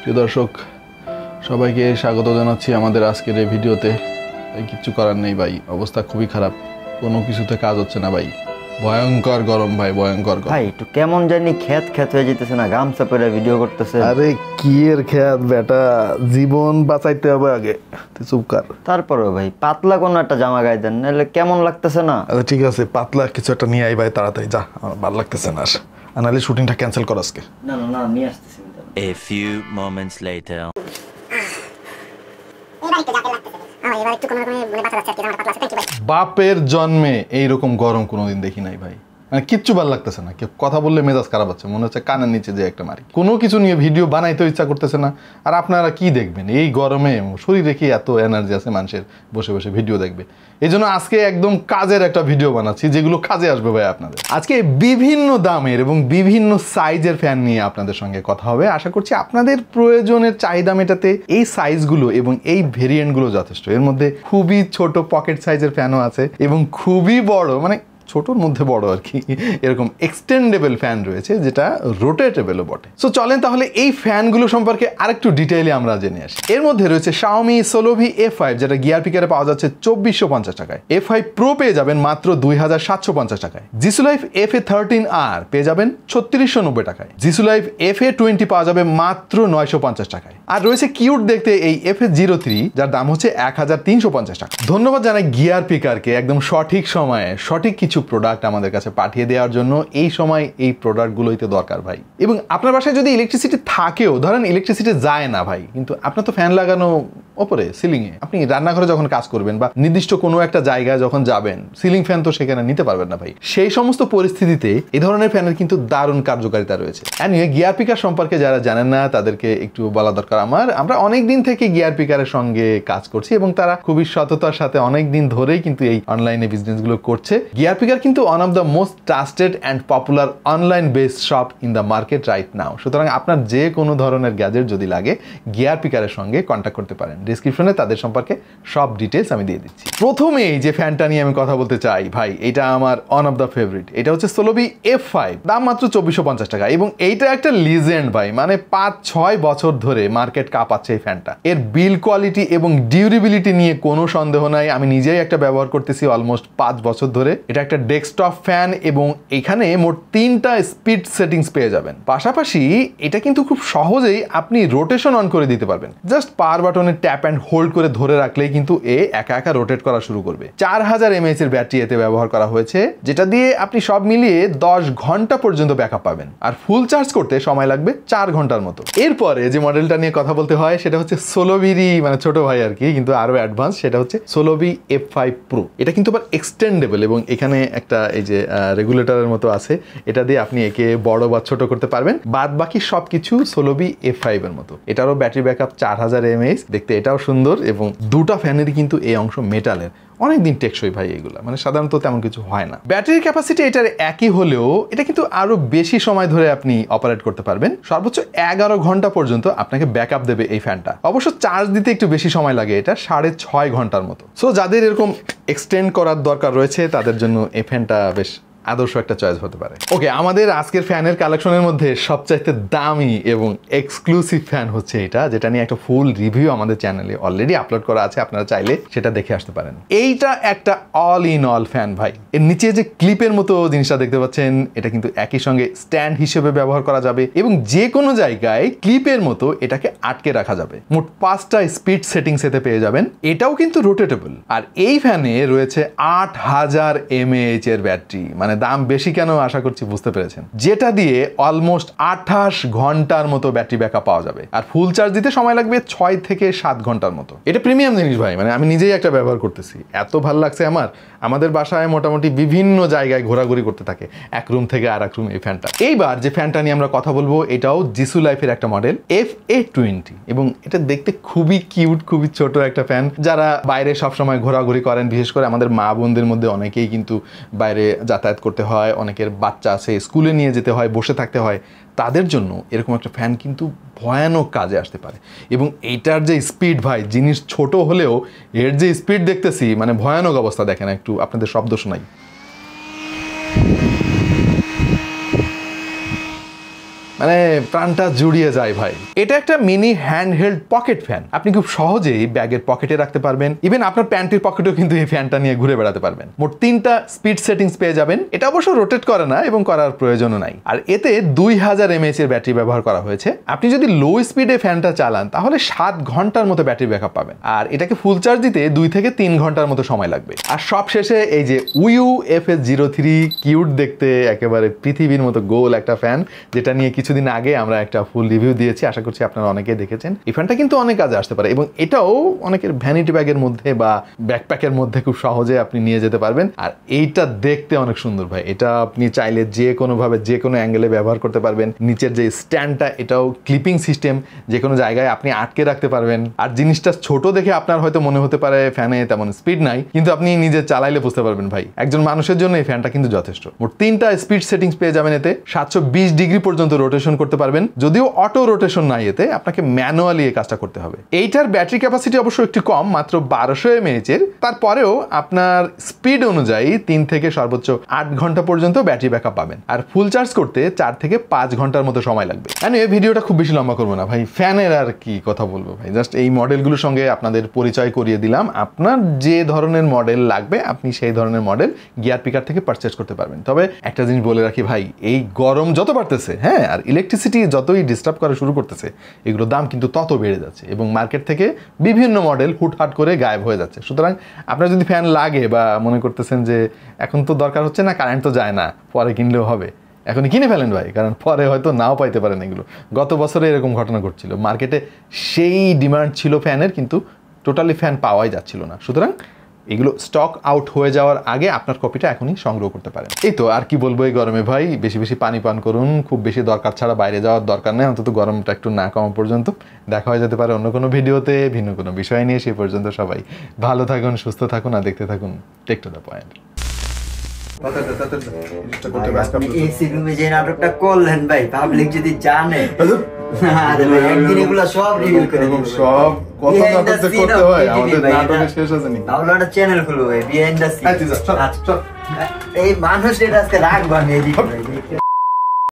প্রিয় দর্শক সবাইকে স্বাগত জানাচ্ছি আমাদের আজকের এই ভিডিওতে। কিচ্ছু করার নেই ভাই, অবস্থা খুবই খারাপ, কোনো কিছুতে কাজ হচ্ছে না ভাই, ভয়ঙ্কর গরম ভাই, ভয়ঙ্কর গরম ভাই। একটু কেমন জানি খ্যাত হয়ে যেতেছে না, গামছা পরে ভিডিও করতেছে। আরে কি এর খ্যাত বেটা, জীবন বাঁচাইতে হবে আগে, তুই চুপ কর। তারপরেও ভাই পাতলা কোনো একটা জামা গায়ে দেন, নাহলে কেমন লাগতেছে না। আচ্ছা ঠিক আছে, পাতলা কিছু একটা নিয়ে আই ভাই তাড়াতাড়ি, যা, আমার ভালো লাগতেছে না, আর নাহলে শুটিংটা ক্যান্সেল কর আজকে। না না না, নিয়ে আসতেছি। A few moments later. বাপের জন্মে এইরকম গরম কোনোদিন দেখি নাই ভাই, মানে কিচ্ছু ভালো লাগতেছে না, কেউ কথা বললে মেজাজ খারাপ হচ্ছে, মনে হচ্ছে কানের নিচে যে একটা মারি, কোনো কিছু নিয়ে ভিডিও বানাইতে ইচ্ছা করতেছে না। আর আপনারা কি দেখবেন এই গরমে, শরীরে কি এত এনার্জি আছে মানুষের বসে বসে ভিডিও দেখবে? এই জন্য আজকে একদম কাজের একটা ভিডিও বানাচ্ছি, যেগুলো কাজে আসবে ভাই আপনাদের। আজকে বিভিন্ন দামের এবং বিভিন্ন সাইজের ফ্যান নিয়ে আপনাদের সঙ্গে কথা হবে। আশা করছি আপনাদের প্রয়োজনের চাহিদা মেটাতে এই সাইজগুলো এবং এই ভেরিয়েন্টগুলো যথেষ্ট। এর মধ্যে খুবই ছোট পকেট সাইজের ফ্যানও আছে এবং খুবই বড়, মানে ছোটোর মধ্যে বড় আর কি, এরকম এক্সটেন্ডেবল ফ্যান রয়েছে, যেটা রোটেটেবলও বটে। সো চলেন তাহলে এই ফ্যানগুলো সম্পর্কে আরেকটু ডিটেইলে আমরা জেনে আসি। এর মধ্যে রয়েছে Xiaomi Solovi A5, যেটা গিয়ার পিকারে পাওয়া যাচ্ছে 2450 টাকায়। A5 Pro পেয়ে যাবেন মাত্র 2750 টাকায়। Jisu Life FA13R পেয়ে যাবেন 3690 টাকায়। Jisu Life FA20 পাওয়া যাবে মাত্র 950 টাকায়। আর রয়েছে কিউট দেখতে এই FA03, যার দাম হচ্ছে 1350 টাকা। ধন্যবাদ জানাই গিয়ার পিকারকে একদম সঠিক সময়ে সঠিক কিছু প্রোডাক্ট আমাদের কাছে পাঠিয়ে দেওয়ার জন্য। এই সময় এই প্রোডাক্টগুলোই তো দরকার ভাই। এবং আপনার বাসায় যদি ইলেকট্রিসিটি থাকেও, ধরেন ইলেকট্রিসিটি যায় না ভাই, কিন্তু আপনার তো ফ্যান লাগানো ওপরে সিলিংয়ে, আপনি রান্নাঘরে যখন কাজ করবেন বা নির্দিষ্ট কোনো একটা জায়গায় যখন যাবেন, সিলিং ফ্যান তো সেখানে নিতে পারবেন না ভাই। সেই সমস্ত পরিস্থিতিতে এই ধরনের ফ্যানের কিন্তু দারুণ কার্যকারিতা রয়েছে। গিয়ার পিকার সম্পর্কে যারা জানেন না তাদেরকে একটু বলা দরকার আমরা অনেক দিন থেকে গিয়ার পিকারের সঙ্গে কাজ করছি এবং তারা খুবই সততার সাথে অনেক দিন ধরেই কিন্তু এই অনলাইনে বিজনেসগুলো করছে। গিয়ার পিকার কিন্তু one of the most trusted and popular online based shop in the market right now. সুতরাং আপনার যে কোনো ধরনের গ্যাজেট যদি লাগে, গিয়ার পিকারের সঙ্গে কন্ট্যাক্ট করতে পারেন। ডিসক্রিপশনে তাদের সম্পর্কে সব ডিটেলস আমি দিয়ে দিচ্ছি। প্রথমেই যে ফ্যানটা নিয়ে আমি কথা বলতে চাই ভাই, এটা আমার ওয়ান অফ দ্য ফেভারিট। এটা হচ্ছে Solovi F5, দাম মাত্র 2450 টাকা এবং এইটা একটা লিজেন্ড ভাই, মানে 5-6 বছর ধরে মার্কেট কাঁপাচ্ছে এই ফ্যানটা। এর বিল কোয়ালিটি এবং ডিউরেবিলিটি নিয়ে কোনো সন্দেহ নাই, আমি নিজেই একটা ব্যবহার করতেছি অলমোস্ট 5 বছর ধরে। এটা একটা ডেস্কটপ ফ্যান এবং এখানে মোট 3টা স্পিড সেটিংস পেয়ে যাবেন। পাশাপাশি এটা কিন্তু খুব সহজেই আপনি রোটেশন অন করে দিতে পারবেন। জাস্ট পাওয়ার বাটনে ট্যাপ অ্যান্ড হোল্ড করে ধরে রাখলেই কিন্তু একা একা রোটেট করা শুরু করবে। 4000 mAh এর ব্যাটারি এতে ব্যবহার করা হয়েছে, যেটা দিয়ে আপনি সব মিলিয়ে 10 ঘন্টা পর্যন্ত ব্যাকআপ পাবেন। আর ফুল চার্জ করতে সময় লাগবে 4 ঘন্টার মতো। এরপরে যে মডেলটা নিয়ে কথা বলতে হয় সেটা হচ্ছে Solovi-র মানে ছোট ভাই আর কি, কিন্তু আরো অ্যাডভান্স, সেটা হচ্ছে Solovi F5 Pro। এটা কিন্তু আবার এক্সটেন্ডেবল এবং এখানে একটা এই যে রেগুলেটরের মতো আছে, এটা দিয়ে আপনি একে বড় বা ছোট করতে পারবেন। বাদ বাকি সবকিছু Solovi F5 এর মতো। এটারও ব্যাটারি ব্যাকআপ 4000 mAh, দেখতে এটাও সুন্দর এবং দুটা ফ্যানেরই কিন্তু এই অংশ মেটালের, অনেকদিন টেকসই ভাই এগুলা, মানে সাধারণত তেমন কিছু হয় না। ব্যাটারির ক্যাপাসিটি এটার একই হলেও এটা কিন্তু আরো বেশি সময় ধরে আপনি অপারেট করতে পারবেন। সর্বোচ্চ 11 ঘন্টা পর্যন্ত আপনাকে ব্যাকআপ দেবে এই ফ্যানটা। অবশ্য চার্জ দিতে একটু বেশি সময় লাগে, এটা 6.5 ঘন্টার মতো। সো যাদের এরকম এক্সটেন্ড করার দরকার রয়েছে তাদের জন্য এই ফ্যানটা বেশ আদর্শ একটা চয়েস হতে পারে। ওকে, আমাদের আজকের ফ্যানের কালেকশনের মধ্যে সবচাইতে দামি এবং এক্সক্লুসিভ ফ্যান হচ্ছে এটা, যেটা নিয়ে একটা ফুল রিভিউ আমাদের চ্যানেলে অলরেডি আপলোড করা আছে, আপনারা চাইলে সেটা দেখে আসতে পারেন। এইটা একটা অল ইন অল ফ্যান ভাই। এর নিচে যে ক্লিপের মতো জিনিসটা দেখতে পাচ্ছেন, এটা কিন্তু একই সঙ্গে স্ট্যান্ড হিসেবে ব্যবহার করা যাবে এবং যে কোনো জায়গায় ক্লিপের মতো এটাকে আটকে রাখা যাবে। মোট 5টা স্পিড সেটিংস এতে পেয়ে যাবেন। এটাও কিন্তু রোটেটেবল। আর এই ফ্যানে রয়েছে 8000 mAh এর ব্যাটারি, মানে দাম বেশি কেন আশা করছি বুঝতে পেরেছেন, যেটা দিয়ে অলমোস্ট 28 ঘন্টার মতো ব্যাটারি ব্যাকআপ পাওয়া যাবে। আর ফুল চার্জ দিতে সময় লাগবে 6 থেকে 7 ঘন্টার মতো। এটা প্রিমিয়াম জিনিস ভাই, মানে আমি নিজেই একটা ব্যবহার করতেছি, এত ভালো লাগছে আমাদের বাসায় মোটামুটি বিভিন্ন জায়গায় ঘোরাঘুরি করতে থাকে, এক রুম থেকে আর এক রুম এই ফ্যানটা। এইবার যে ফ্যানটা নিয়ে আমরা কথা বলবো, এটাও Jisu Life-এর একটা মডেল FA20 এবং এটা দেখতে খুবই কিউট, খুবই ছোট একটা ফ্যান। যারা বাইরে সবসময় ঘোরাঘুরি করেন, বিশেষ করে আমাদের মা বোনদের মধ্যে অনেকেই কিন্তু বাইরে যাতায়াত করতে হয়, অনেকের বাচ্চা আছে, স্কুলে নিয়ে যেতে হয়, বসে থাকতে হয়, তাদের জন্য এরকম একটা ফ্যান কিন্তু ভয়ানক কাজে আসতে পারে। এবং এইটার যে স্পিড ভাই, জিনিস ছোট হলেও এর যে স্পিড দেখতেছি, মানে ভয়ানক অবস্থা। দেখেন, একটু আপনাদের শব্দ শোনাই। মানে প্রাণটা জুড়িয়ে যায় ভাই। এটা একটা মিনি হ্যান্ডহেল্ড পকেট ফ্যান, আপনি খুব সহজেই ব্যাগের পকেটে রাখতে পারবেন, ইভেন আপনার প্যান্টের পকেটেও কিন্তু এই ফ্যানটা নিয়ে ঘুরে বেড়াতে পারবেন। মোট 3টা স্পিড সেটিংস পেয়ে যাবেন। এটা অবশ্য রোটেট করে না এবং করার প্রয়োজনও নাই। আর এতে 2000 mAh এর ব্যাটারি ব্যবহার করা হয়েছে। আপনি যদি লো স্পিডে ফ্যানটা চালান তাহলে 7 ঘন্টার মতো ব্যাটারি ব্যাকআপ পাবেন, আর এটাকে ফুল চার্জ দিতে 2 থেকে 3 ঘন্টার মতো সময় লাগবে। আর সব শেষে এই যে উইউ FS03 কিউট দেখতে একেবারে পৃথিবীর মতো গোল একটা ফ্যান, যেটা নিয়ে কিছুদিন আগে আমরা একটা ফুল রিভিউ দিয়েছি, আশা করছি আপনারা অনেকেই দেখেছেন। এই ফ্যানটা কিন্তু অনেক কাজে আসতে পারে এবং এটাও অনেকের ভ্যানিটি ব্যাগের মধ্যে বা ব্যাকপ্যাকের মধ্যে খুব সহজে আপনি নিয়ে যেতে পারবেন। আর এইটা দেখতে অনেক সুন্দর ভাই, এটা আপনি চাইলে যে কোনোভাবে যে কোনো অ্যাঙ্গেলে ব্যবহার করতে পারবেন। নিচের যে স্ট্যান্ডটা এটাও ক্লিপিং সিস্টেম, যে কোনো জায়গায় আপনি আটকে রাখতে পারবেন। আর জিনিসটা ছোট দেখে আপনার হয়তো মনে হতে পারে ফ্যানে তেমন স্পিড নাই, কিন্তু আপনি নিজে চালাইলে বুঝতে পারবেন ভাই একজন মানুষের জন্য এই ফ্যানটা কিন্তু যথেষ্ট। মোট 3টা স্পিড সেটিংস পেয়ে যাবেন এতে। 720 ডিগ্রি পর্যন্ত রোটেশন করতে পারবেন, যদিও অটো রোটেশন নাই এতে, আপনাকে ম্যানুয়ালি এই কাজটা করতে হবে। এইটার ব্যাটারি ক্যাপাসিটি অবশ্য একটু কম, মাত্র 1200 mAh এর। তারপরেও আপনার স্পিড অনুযায়ী 3 থেকে সর্বোচ্চ 8 ঘন্টা পর্যন্ত ব্যাটারি ব্যাকআপ পাবেন। আর ফুল চার্জ করতে 4 থেকে 5 ঘন্টার মতো সময় লাগবে। এই ভিডিওটা খুব বেশি লম্বা করবো না ভাই, ফ্যানের আর কি কথা বলবো ভাই, জাস্ট এই মডেলগুলোর সঙ্গে আপনাদের পরিচয় করিয়ে দিলাম। আপনার যে ধরনের মডেল লাগবে আপনি সেই ধরনের মডেল গিয়ার পিকার থেকে পারচেজ করতে পারবেন। তবে একটা জিনিস বলে রাখি ভাই, এই গরম যত বাড়তেছে, হ্যাঁ, আর ইলেকট্রিসিটি যতই ডিস্টার্ব করা শুরু করতেছে, এগুলোর দাম কিন্তু তত বেড়ে যাচ্ছে এবং মার্কেট থেকে বিভিন্ন মডেল হুটহাট করে গায়েব হয়ে যাচ্ছে। সুতরাং আপনার যদি ফ্যান লাগে বা মনে করতেছেন যে এখন তো দরকার হচ্ছে না, কারেন্ট তো যায় না, পরে কিনলেও হবে, এখনই কিনে ফেলেন ভাই, কারণ পরে হয়তো নাও পাইতে পারেন। এগুলো গত বছরে এরকম ঘটনা ঘটছিল, মার্কেটে সেই ডিমান্ড ছিল ফ্যানের, কিন্তু টোটালি ফ্যান পাওয়াই যাচ্ছিল না। সুতরাং এগুলো স্টক আউট হয়ে যাওয়ার আগে আপনার কপিটা এখনই সংগ্রহ করতে পারেন। এই তো, আর কি বলবো এই গরমে ভাই, বেশি বেশি পানি পান করুন, খুব বেশি দরকার ছাড়া বাইরে যাওয়ার দরকার নেই, অন্তত গরমটা একটু না কমা পর্যন্ত। দেখা হয়ে যেতে পারে অন্য কোনো ভিডিওতে ভিন্ন কোনো বিষয় নিয়ে। সেই পর্যন্ত সবাই ভালো থাকুন, সুস্থ থাকুন, আর দেখতে থাকুন take to the point. AC রুমে যে নাটকটা করলেন ভাই, পাবলিক যদি জানে, আরে ভাই একদিন এগুলো সব রিভিল করে দিব। সব কত নাটক করতে হয় আমাদের, নাটকের শেষ আছে নি। তাহলে একটা চ্যানেল খুলবো বিহাইন্ড দ্য সিন। এই মানুষ এটা আজকে রাখবা না এদিকে।